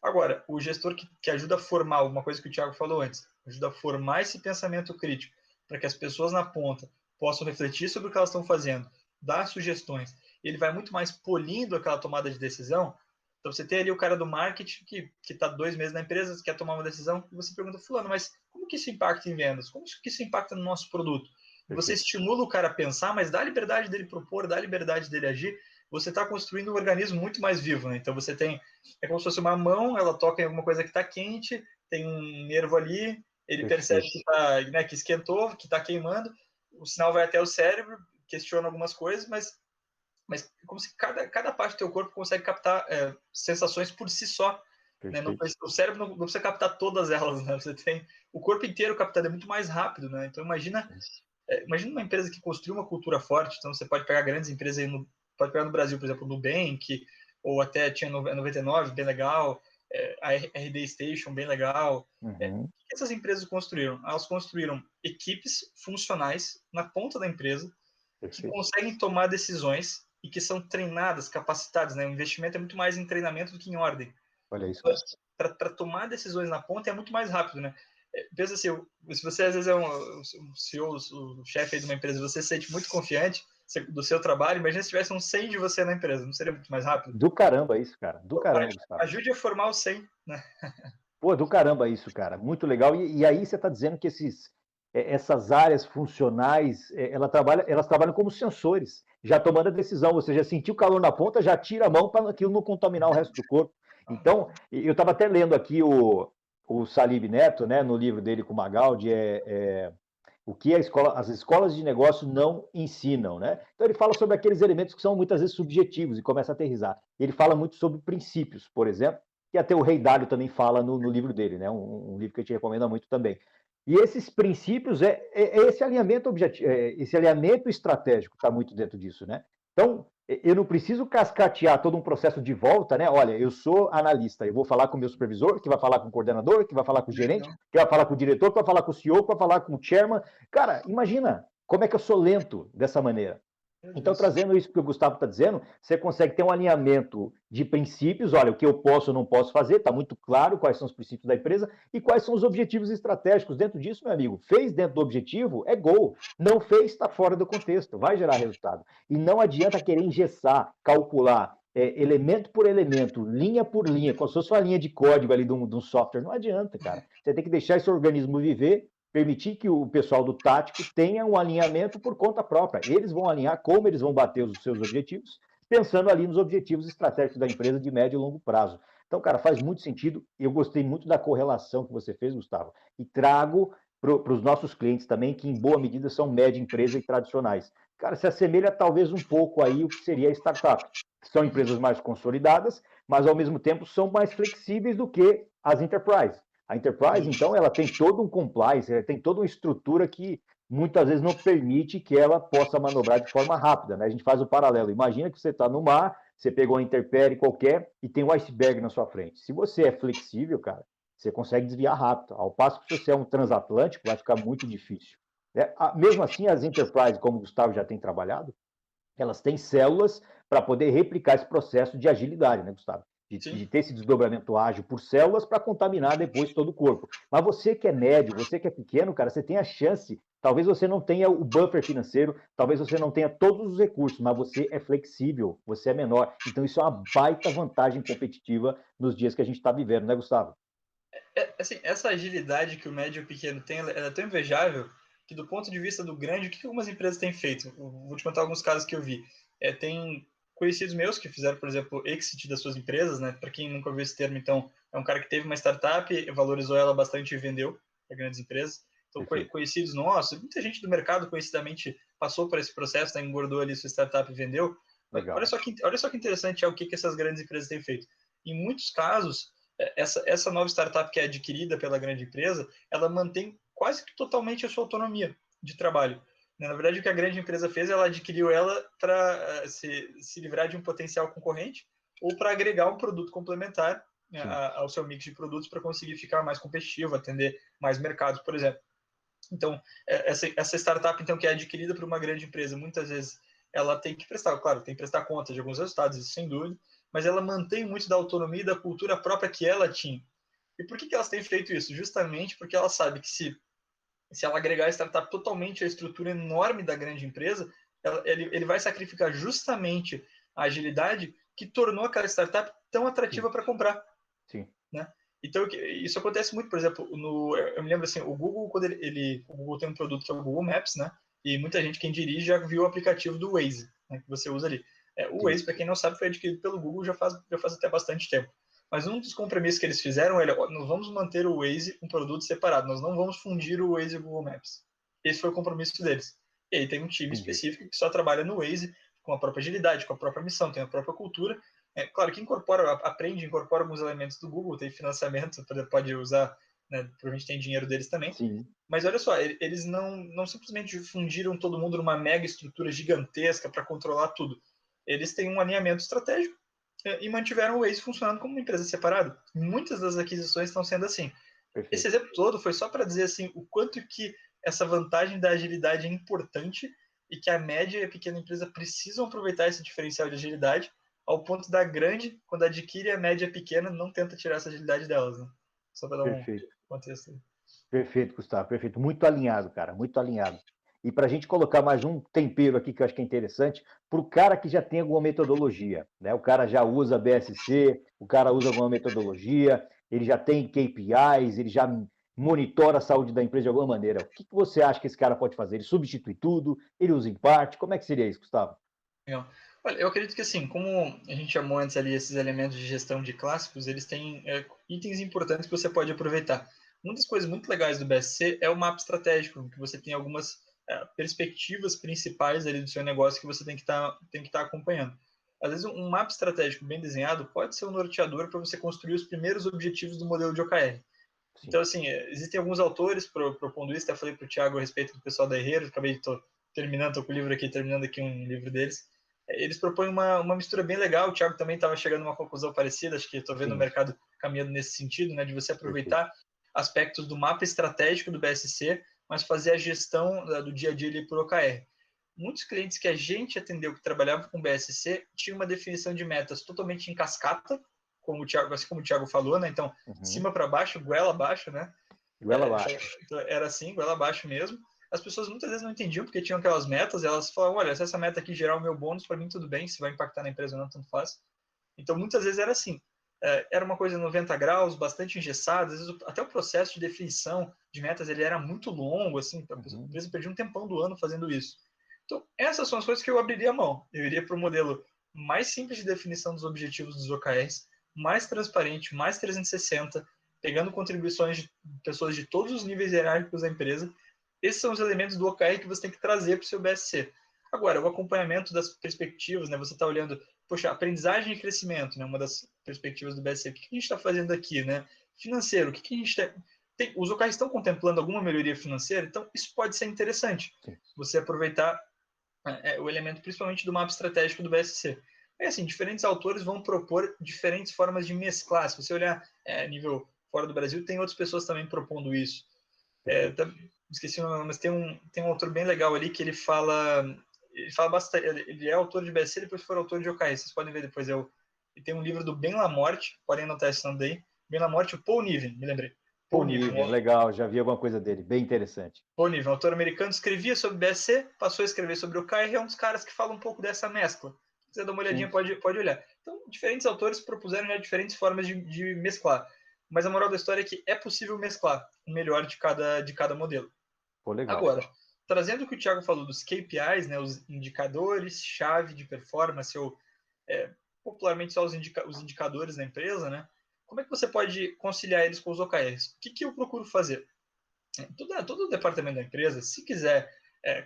Agora, o gestor que ajuda a formar, uma coisa que o Thiago falou antes, ajuda a formar esse pensamento crítico para que as pessoas na ponta possam refletir sobre o que elas estão fazendo, dar sugestões, ele vai muito mais polindo aquela tomada de decisão. Então você tem ali o cara do marketing que está 2 meses na empresa, quer tomar uma decisão, e você pergunta, fulano, mas como que isso impacta em vendas? Como que isso impacta no nosso produto? Você Perfeito. estimula o cara a pensar, mas dá a liberdade dele propor, dá a liberdade dele agir, você está construindo um organismo muito mais vivo, né? Então você tem, é como se fosse uma mão, ela toca em alguma coisa que está quente, tem um nervo ali, ele percebe Perfeito. que, né, que esquentou, que está queimando, o sinal vai até o cérebro, questiona algumas coisas, mas como se cada parte do teu corpo consegue captar sensações por si só. Né? Não, Perfeito. o cérebro não precisa captar todas elas, né? Você tem o corpo inteiro captado, é muito mais rápido, né? Então imagina uma empresa que construiu uma cultura forte, então você pode pegar grandes empresas aí pode pegar no Brasil, por exemplo, o Nubank, ou até tinha 99, bem legal, a RD Station, bem legal. Uhum. O que essas empresas construíram? Elas construíram equipes funcionais na ponta da empresa que Perfeito. conseguem tomar decisões e que são treinadas, capacitadas, né? O investimento é muito mais em treinamento do que em ordem. Olha isso, cara. Para tomar decisões na ponta é muito mais rápido, né? Pensa assim, se você às vezes é um CEO, o chefe aí de uma empresa, você se sente muito confiante do seu trabalho, imagina se tivesse um 100 de você na empresa, não seria muito mais rápido? Do caramba isso, cara. Do caramba, Gustavo. Ajude a formar o 100, né? Pô, do caramba isso, cara. Muito legal. E aí você está dizendo que essas áreas funcionais, elas trabalham como sensores, já tomando a decisão. Você já sentiu o calor na ponta, já tira a mão para aquilo não contaminar o resto do corpo. Então, eu estava até lendo aqui o Salib Neto, né, no livro dele com o Magaldi, o que as escolas de negócio não ensinam, né? Então ele fala sobre aqueles elementos que são muitas vezes subjetivos e começa a aterrizar. Ele fala muito sobre princípios, por exemplo, que até o Rei Dalio também fala no livro dele, né? Um livro que a gente recomenda muito também. E esses princípios esse alinhamento objetivo, esse alinhamento estratégico está muito dentro disso, né? Então eu não preciso cascatear todo um processo de volta, né? Olha, eu sou analista, eu vou falar com o meu supervisor, que vai falar com o coordenador, que vai falar com o gerente, que vai falar com o diretor, que vai falar com o CEO, que vai falar com o chairman. Cara, imagina como é que eu sou lento dessa maneira. Então, trazendo isso que o Gustavo está dizendo, você consegue ter um alinhamento de princípios, olha, o que eu posso ou não posso fazer, está muito claro quais são os princípios da empresa e quais são os objetivos estratégicos. Dentro disso, meu amigo, fez dentro do objetivo, é gol. Não fez, está fora do contexto, vai gerar resultado. E não adianta querer engessar, calcular elemento por elemento, linha por linha, como se fosse uma linha de código ali de um software. Não adianta, cara. Você tem que deixar esse organismo viver, permitir que o pessoal do tático tenha um alinhamento por conta própria. Eles vão alinhar como eles vão bater os seus objetivos, pensando ali nos objetivos estratégicos da empresa de médio e longo prazo. Então, cara, faz muito sentido. Eu gostei muito da correlação que você fez, Gustavo, e trago para os nossos clientes também, que em boa medida são média empresa e tradicionais. Cara, se assemelha talvez um pouco aí o que seria a startup. São empresas mais consolidadas, mas ao mesmo tempo são mais flexíveis do que as enterprise. A enterprise, então, ela tem todo um compliance, ela tem toda uma estrutura que muitas vezes não permite que ela possa manobrar de forma rápida, né? A gente faz o paralelo. Imagina que você está no mar, você pegou uma intempérie qualquer e tem um iceberg na sua frente. Se você é flexível, cara, você consegue desviar rápido. Ao passo que se você é um transatlântico, vai ficar muito difícil. Mesmo assim, as enterprises, como o Gustavo já tem trabalhado, elas têm células para poder replicar esse processo de agilidade, né, Gustavo? De ter esse desdobramento ágil por células para contaminar depois todo o corpo. Mas você que é médio, você que é pequeno, cara, você tem a chance. Talvez você não tenha o buffer financeiro, talvez você não tenha todos os recursos, mas você é flexível, você é menor. Então isso é uma baita vantagem competitiva nos dias que a gente está vivendo, né, Gustavo? Assim, essa agilidade que o médio e o pequeno tem, ela é tão invejável que, do ponto de vista do grande, o que algumas empresas têm feito? Vou te contar alguns casos que eu vi. Tem conhecidos meus que fizeram, por exemplo, exit das suas empresas, né? Para quem nunca ouviu esse termo, então, é um cara que teve uma startup, valorizou ela bastante e vendeu para grandes empresas. Então, Perfeito. conhecidos nossos, muita gente do mercado, conhecidamente, passou por esse processo, né? Engordou ali sua startup e vendeu. Legal. Olha só que interessante é o que essas grandes empresas têm feito. Em muitos casos, essa nova startup que é adquirida pela grande empresa, ela mantém quase que totalmente a sua autonomia de trabalho. Na verdade, o que a grande empresa fez, ela adquiriu ela para se livrar de um potencial concorrente ou para agregar um produto complementar, né, ao seu mix de produtos para conseguir ficar mais competitivo, atender mais mercados, por exemplo. Então, essa startup então, que é adquirida por uma grande empresa, muitas vezes ela tem que prestar, claro, tem que prestar conta de alguns resultados, isso sem dúvida, mas ela mantém muito da autonomia e da cultura própria que ela tinha. E por que elas têm feito isso? Justamente porque ela sabe que se ela agregar a startup totalmente à estrutura enorme da grande empresa, ele vai sacrificar justamente a agilidade que tornou aquela startup tão atrativa para comprar. Sim. Né? Então, isso acontece muito, por exemplo, eu me lembro assim, o Google, quando o Google tem um produto que é o Google Maps, né? E muita gente, quem dirige, já viu o aplicativo do Waze, né, que você usa ali. O Waze, para quem não sabe, foi adquirido pelo Google já faz até bastante tempo. Mas um dos compromissos que eles fizeram é, nós vamos manter o Waze um produto separado, nós não vamos fundir o Waze e o Google Maps. Esse foi o compromisso deles. E aí tem um time específico que só trabalha no Waze, com a própria agilidade, com a própria missão, tem a própria cultura. Claro que incorpora alguns elementos do Google, tem financiamento, pode usar, né, provavelmente tem dinheiro deles também. Sim. Mas olha só, eles não simplesmente fundiram todo mundo numa mega estrutura gigantesca para controlar tudo. Eles têm um alinhamento estratégico e mantiveram o Waze funcionando como uma empresa separada. Muitas das aquisições estão sendo assim. Perfeito. Esse exemplo todo foi só para dizer assim o quanto que essa vantagem da agilidade é importante e que a média e a pequena empresa precisam aproveitar esse diferencial de agilidade, ao ponto da grande, quando adquire a média pequena, não tenta tirar essa agilidade delas. Né? Só para dar um contexto aí. Perfeito, Gustavo, perfeito. Muito alinhado, cara, muito alinhado. E para a gente colocar mais um tempero aqui que eu acho que é interessante, para o cara que já tem alguma metodologia, né? O cara já usa BSC, o cara usa alguma metodologia, ele já tem KPIs, ele já monitora a saúde da empresa de alguma maneira. O que você acha que esse cara pode fazer? Ele substitui tudo? Ele usa em parte? Como é que seria isso, Gustavo? Legal. Olha, eu acredito que assim, como a gente chamou antes ali esses elementos de gestão de clássicos, eles têm itens importantes que você pode aproveitar. Uma das coisas muito legais do BSC é o mapa estratégico, que você tem algumas perspectivas principais ali do seu negócio que você tem que estar acompanhando. Às vezes, um mapa estratégico bem desenhado pode ser um norteador para você construir os primeiros objetivos do modelo de OKR. Sim. Então, assim, existem alguns autores propondo isso, até falei para o Thiago a respeito do pessoal da Herreiro, acabei de terminando com o livro aqui, terminando aqui um livro deles. Eles propõem uma mistura bem legal, o Thiago também estava chegando a uma conclusão parecida, acho que estou vendo o mercado caminhando nesse sentido, né, de você aproveitar aspectos do mapa estratégico do BSC, mas fazer a gestão do dia a dia ali por OKR. Muitos clientes que a gente atendeu que trabalhavam com BSC tinham uma definição de metas totalmente em cascata, como o Thiago, assim como o Thiago falou, né? Então, de cima para baixo, goela abaixo, né? Goela abaixo. Então, era assim, goela abaixo mesmo. As pessoas muitas vezes não entendiam porque tinham aquelas metas, e elas falavam, olha, se essa meta aqui gerar o meu bônus, para mim tudo bem, se vai impactar na empresa ou não, tanto faz. Então, muitas vezes era assim. Era uma coisa 90 graus, bastante engessada, às vezes até o processo de definição de metas ele era muito longo, assim, a empresa perdia um tempão do ano fazendo isso. Então, essas são as coisas que eu abriria a mão. Eu iria para o modelo mais simples de definição dos objetivos dos OKRs, mais transparente, mais 360, pegando contribuições de pessoas de todos os níveis hierárquicos da empresa. Esses são os elementos do OKR que você tem que trazer para o seu BSC. Agora, o acompanhamento das perspectivas, né? Você está olhando, poxa, aprendizagem e crescimento, né? Uma das perspectivas do BSC. O que a gente está fazendo aqui, né? Financeiro, o que a gente tem? Os OKRs estão contemplando alguma melhoria financeira? Então, isso pode ser interessante. Sim. Você aproveitar o elemento principalmente do mapa estratégico do BSC. Assim, diferentes autores vão propor diferentes formas de mesclar. Se você olhar nível fora do Brasil, tem outras pessoas também propondo isso. Esqueci o nome, mas tem um autor bem legal ali que ele fala bastante, ele é autor de BSC, depois foi autor de OKR, vocês podem ver depois. E tem um livro do Ben Lamorte, podem anotar esse nome daí. Ben Lamorte e o Paul Niven, me lembrei. Paul Niven, legal, já vi alguma coisa dele, bem interessante. Paul Niven, autor americano, escrevia sobre BSC, passou a escrever sobre OKR, é um dos caras que fala um pouco dessa mescla. Se quiser dar uma olhadinha, pode olhar. Então, diferentes autores propuseram já diferentes formas de mesclar. Mas a moral da história é que é possível mesclar o melhor de cada modelo. Pô, legal. Agora, trazendo o que o Thiago falou dos KPIs, né, os indicadores-chave de performance, ou popularmente só os indicadores da empresa, né, como é que você pode conciliar eles com os OKRs? O que eu procuro fazer? Todo o departamento da empresa, se quiser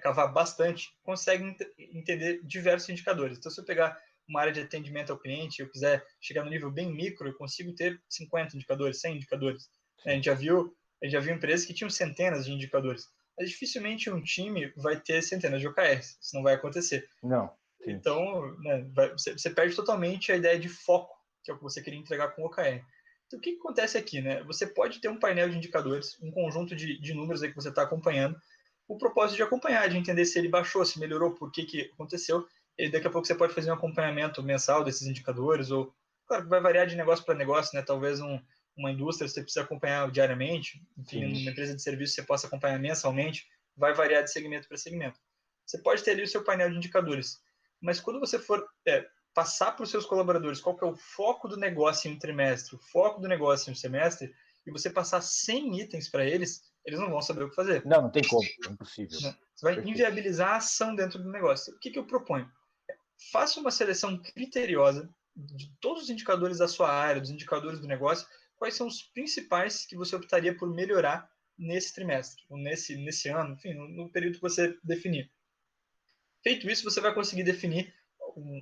cavar bastante, consegue entender diversos indicadores. Então, se eu pegar uma área de atendimento ao cliente, eu quiser chegar no nível bem micro, eu consigo ter 50 indicadores, 100 indicadores. A gente já viu empresas que tinham centenas de indicadores. mas dificilmente um time vai ter centenas de OKRs. Isso não vai acontecer. Não, sim. Então, né, você perde totalmente a ideia de foco, que é o que você queria entregar com o OKR. Então, o que acontece aqui? Né? Você pode ter um painel de indicadores, um conjunto de números aí que você está acompanhando, o propósito de acompanhar, de entender se ele baixou, se melhorou, por que aconteceu, e daqui a pouco você pode fazer um acompanhamento mensal desses indicadores, ou, claro, vai variar de negócio para negócio, né? Talvez uma indústria você precisa acompanhar diariamente, enfim, Sim. numa empresa de serviço você possa acompanhar mensalmente, vai variar de segmento para segmento. Você pode ter ali o seu painel de indicadores, mas quando você for passar para os seus colaboradores qual que é o foco do negócio em um trimestre, o foco do negócio em um semestre, e você passar 100 itens para eles, eles não vão saber o que fazer. Não tem como, é impossível. Né? Você vai Perfeito. inviabilizar a ação dentro do negócio. O que eu proponho? Faça uma seleção criteriosa de todos os indicadores da sua área, dos indicadores do negócio, quais são os principais que você optaria por melhorar nesse trimestre, ou nesse ano, enfim, no período que você definir. Feito isso, você vai conseguir definir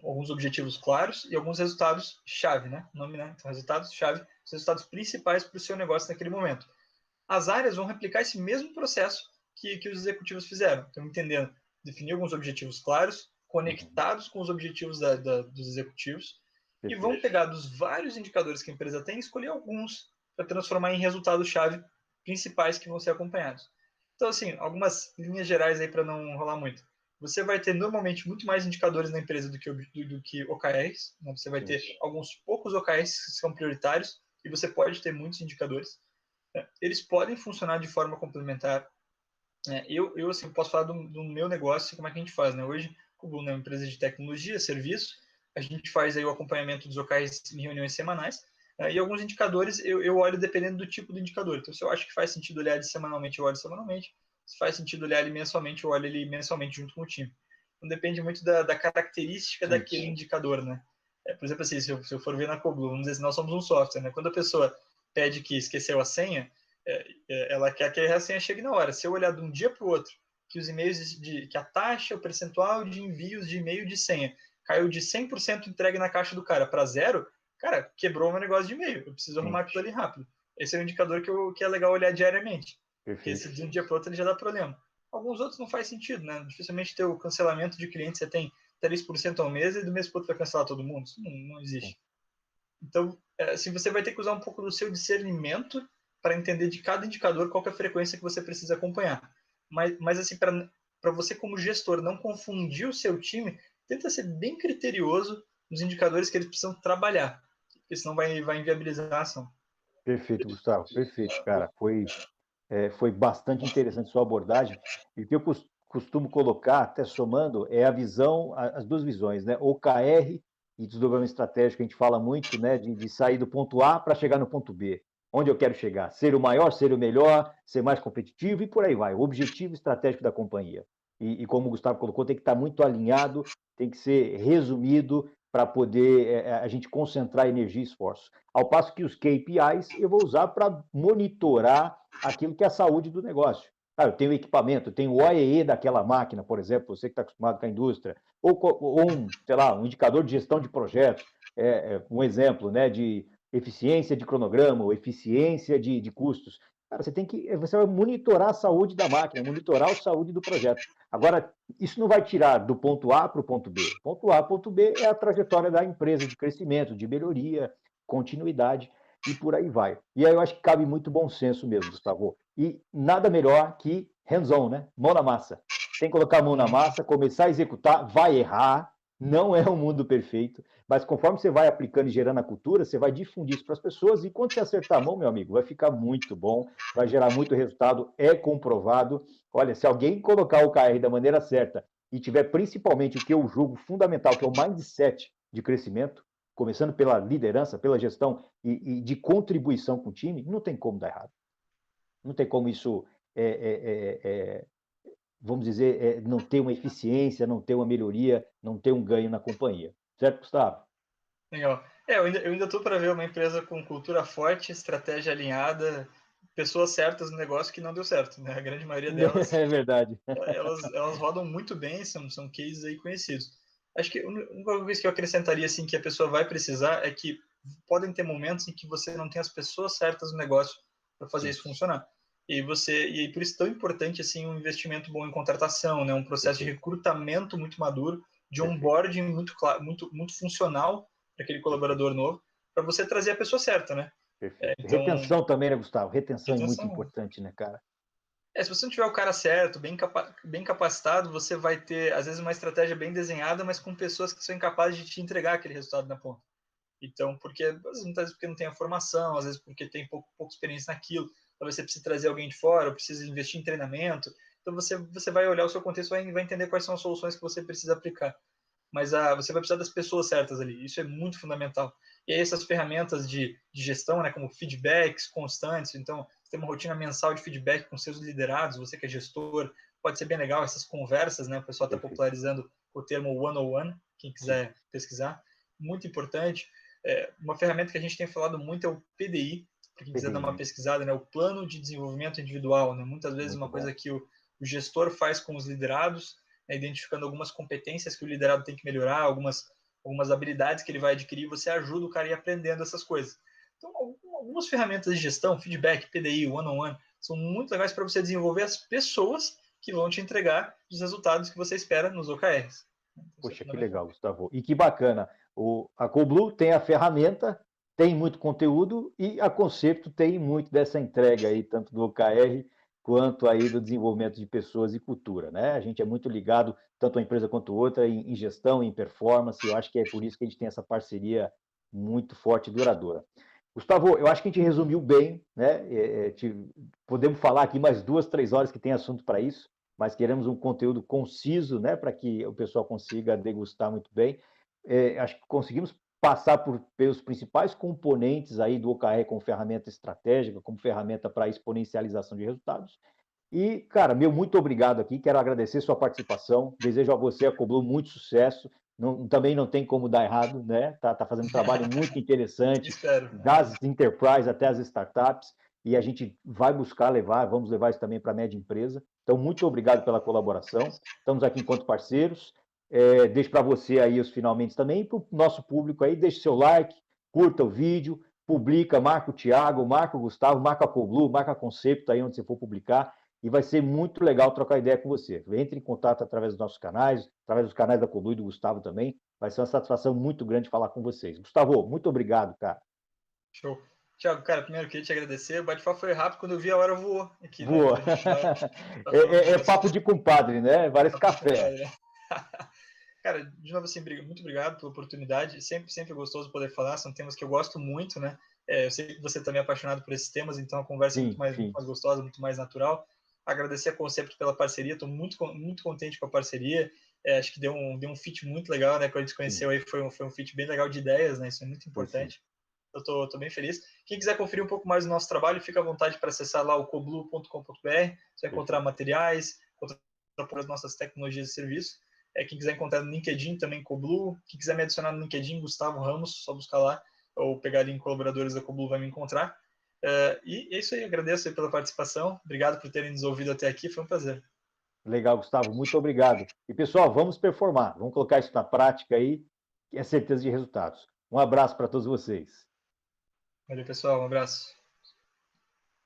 alguns objetivos claros e alguns resultados-chave, né? O nome, né? Então, resultados-chave, os resultados principais para o seu negócio naquele momento. As áreas vão replicar esse mesmo processo que os executivos fizeram. Então, entendendo, definir alguns objetivos claros, conectados com os objetivos dos executivos, e vão pegar dos vários indicadores que a empresa tem e escolher alguns para transformar em resultados-chave principais que vão ser acompanhados. Então, assim, algumas linhas gerais aí para não rolar muito. Você vai ter normalmente muito mais indicadores na empresa do que OKRs. Né? Você vai ter alguns poucos OKRs que são prioritários e você pode ter muitos indicadores. Eles podem funcionar de forma complementar. Eu assim, posso falar do meu negócio, como é que a gente faz. Né? Hoje, o Blue é uma empresa de tecnologia, serviço, a gente faz aí o acompanhamento dos OKRs em reuniões semanais, e alguns indicadores eu olho dependendo do tipo do indicador. Então, se eu acho que faz sentido olhar ele semanalmente, eu olho semanalmente. Se faz sentido olhar ele mensalmente, eu olho ele mensalmente junto com o time. Então, depende muito da característica daquele indicador, né? Por exemplo, assim, se eu for ver na Coblu, vamos dizer assim, nós somos um software, né? Quando a pessoa pede que esqueceu a senha, ela quer que a senha chegue na hora. Se eu olhar de um dia para o outro, que os e-mails que a taxa, o percentual de envios de e-mail de senha caiu de 100% entregue na caixa do cara para zero, cara, quebrou o meu negócio de e-mail. Eu preciso arrumar aquilo ali rápido. Esse é um indicador que é legal olhar diariamente. Porque se de um dia para o outro ele já dá problema. Alguns outros não faz sentido, né? Dificilmente ter o cancelamento de cliente, você tem 3% ao mês e do mês para o outro vai cancelar todo mundo. Isso não existe. Então, assim, você vai ter que usar um pouco do seu discernimento para entender de cada indicador qual é a frequência que você precisa acompanhar. Mas assim, para você como gestor não confundir o seu time, tenta ser bem criterioso nos indicadores que eles precisam trabalhar, porque senão vai inviabilizar a ação. Perfeito, Gustavo. Perfeito, cara. Foi bastante interessante sua abordagem. E o que eu costumo colocar, até somando, é a visão, as duas visões, né? OKR e desdobramento estratégico, a gente fala muito, né? De sair do ponto A para chegar no ponto B. Onde eu quero chegar? Ser o maior, ser o melhor, ser mais competitivo e por aí vai. O objetivo estratégico da companhia. E como o Gustavo colocou, tem que estar muito alinhado, tem que ser resumido para poder a gente concentrar energia e esforço. Ao passo que os KPIs eu vou usar para monitorar aquilo que é a saúde do negócio. Eu tenho equipamento, eu tenho o OEE daquela máquina, por exemplo, você que está acostumado com a indústria, ou sei lá, um indicador de gestão de projetos, um exemplo, né, de eficiência de cronograma, ou eficiência de custos. Cara, você vai monitorar a saúde da máquina, monitorar a saúde do projeto. Agora, isso não vai tirar do ponto A para o ponto B. Ponto A, ponto B é a trajetória da empresa de crescimento, de melhoria, continuidade e por aí vai. E aí eu acho que cabe muito bom senso mesmo, Gustavo. E nada melhor que hands-on, né? Mão na massa. Tem que colocar a mão na massa, começar a executar, vai errar, não é um mundo perfeito, mas conforme você vai aplicando e gerando a cultura, você vai difundir isso para as pessoas e quando você acertar a mão, meu amigo, vai ficar muito bom, vai gerar muito resultado, é comprovado. Olha, se alguém colocar o KR da maneira certa e tiver principalmente o que eu julgo fundamental, que é o mindset de crescimento, começando pela liderança, pela gestão e de contribuição com o time, não tem como dar errado. Não tem como isso, vamos dizer, não ter uma eficiência, não ter uma melhoria, não ter um ganho na companhia. Certo, Gustavo? Legal. Eu ainda estou para ver uma empresa com cultura forte, estratégia alinhada, pessoas certas no negócio que não deu certo, né? A grande maioria delas, É verdade. elas rodam muito bem, são cases aí conhecidos. Acho que a única coisa que eu acrescentaria, assim, que a pessoa vai precisar é que podem ter momentos em que você não tem as pessoas certas no negócio para fazer isso funcionar. E aí por isso é tão importante assim um investimento bom em contratação, né? Um processo de recrutamento muito maduro, de onboarding muito claro, muito funcional para aquele colaborador novo, para você trazer a pessoa certa, né? Perfeito. Então, Retenção também, né, Gustavo? Retenção é muito retenção. importante, né, cara? Se você não tiver o cara certo, bem capacitado, você vai ter, às vezes, uma estratégia bem desenhada, mas com pessoas que são incapazes de te entregar aquele resultado na ponta. Então, às vezes porque não tem a formação, às vezes porque tem pouca experiência naquilo, talvez você precise trazer alguém de fora, ou precisa investir em treinamento. Então, você vai olhar o seu contexto e vai entender quais são as soluções que você precisa aplicar. Mas você vai precisar das pessoas certas ali, isso é muito fundamental. E aí essas ferramentas de gestão, né, como feedbacks constantes, então, você tem uma rotina mensal de feedback com seus liderados, você que é gestor, pode ser bem legal essas conversas, né, o pessoal está popularizando o termo one-on-one, quem quiser pesquisar, muito importante. Uma ferramenta que a gente tem falado muito é o PDI, para quem quiser dar uma pesquisada, né, o Plano de Desenvolvimento Individual, né, muitas vezes uma coisa que o gestor faz com os liderados, né, identificando algumas competências que o liderado tem que melhorar, algumas habilidades que ele vai adquirir, você ajuda o cara a ir aprendendo essas coisas. Então, algumas ferramentas de gestão, feedback, PDI, one-on-one, são muito legais para você desenvolver as pessoas que vão te entregar os resultados que você espera nos OKRs. Poxa, que legal, Gustavo. E que bacana. A Coblu tem a ferramenta, tem muito conteúdo e a Concepto tem muito dessa entrega aí, tanto do OKR quanto aí do desenvolvimento de pessoas e cultura, né? A gente é muito ligado, tanto uma empresa quanto outra, em gestão, em performance. Eu acho que é por isso que a gente tem essa parceria muito forte e duradoura. Gustavo, eu acho que a gente resumiu bem, né? Podemos falar aqui mais 2, 3 horas que tem assunto para isso, mas queremos um conteúdo conciso, né, para que o pessoal consiga degustar muito bem. Acho que conseguimos passar pelos principais componentes aí do OKR como ferramenta estratégica, como ferramenta para exponencialização de resultados. E, cara, meu muito obrigado aqui, quero agradecer sua participação, desejo a você, a Coblu, muito sucesso, também não tem como dar errado, né? Tá fazendo um trabalho muito interessante, Espero. das enterprise até as startups, e a gente vai buscar vamos levar isso também para a média empresa. Então, muito obrigado pela colaboração, estamos aqui enquanto parceiros, deixo para você aí os finalmente também, e para o nosso público aí, deixe seu like, curta o vídeo, publica, marca o Thiago, marca o Gustavo, marca a Coblu, marca a Conceito aí onde você for publicar, e vai ser muito legal trocar ideia com você. Entre em contato através dos nossos canais, através dos canais da Coblu e do Gustavo também. Vai ser uma satisfação muito grande falar com vocês. Gustavo, muito obrigado, cara. Show. Tiago, cara, primeiro eu queria te agradecer. O bate-papo foi rápido, quando eu vi a hora voou aqui, né? Boa. Quando a gente vai falando É papo de compadre, né? Parece papo de café. compadre, né? Cara, de novo, assim, muito obrigado pela oportunidade. Sempre gostoso poder falar. São temas que eu gosto muito, né? Eu sei que você também é apaixonado por esses temas, então a conversa é Sim, muito sim. mais gostosa, muito mais natural. Agradecer a Concept pela parceria. Estou muito contente com a parceria. Acho que deu um fit muito legal, né? Quando a gente se conheceu aí, foi um fit bem legal de ideias, né? Isso é muito importante. Eu tô bem feliz. Quem quiser conferir um pouco mais do nosso trabalho, fica à vontade para acessar lá o coblu.com.br. Você vai encontrar materiais, encontrar as nossas tecnologias e serviços. Quem quiser encontrar no LinkedIn também Coblu. Quem quiser me adicionar no LinkedIn, Gustavo Ramos, só buscar lá ou pegar ali em colaboradores da Coblu vai me encontrar. E é isso aí, agradeço aí pela participação. Obrigado por terem nos ouvido até aqui, foi um prazer. Legal, Gustavo, muito obrigado. E pessoal, vamos performar, vamos colocar isso na prática aí, que é certeza de resultados. Um abraço para todos vocês. Valeu, pessoal, um abraço.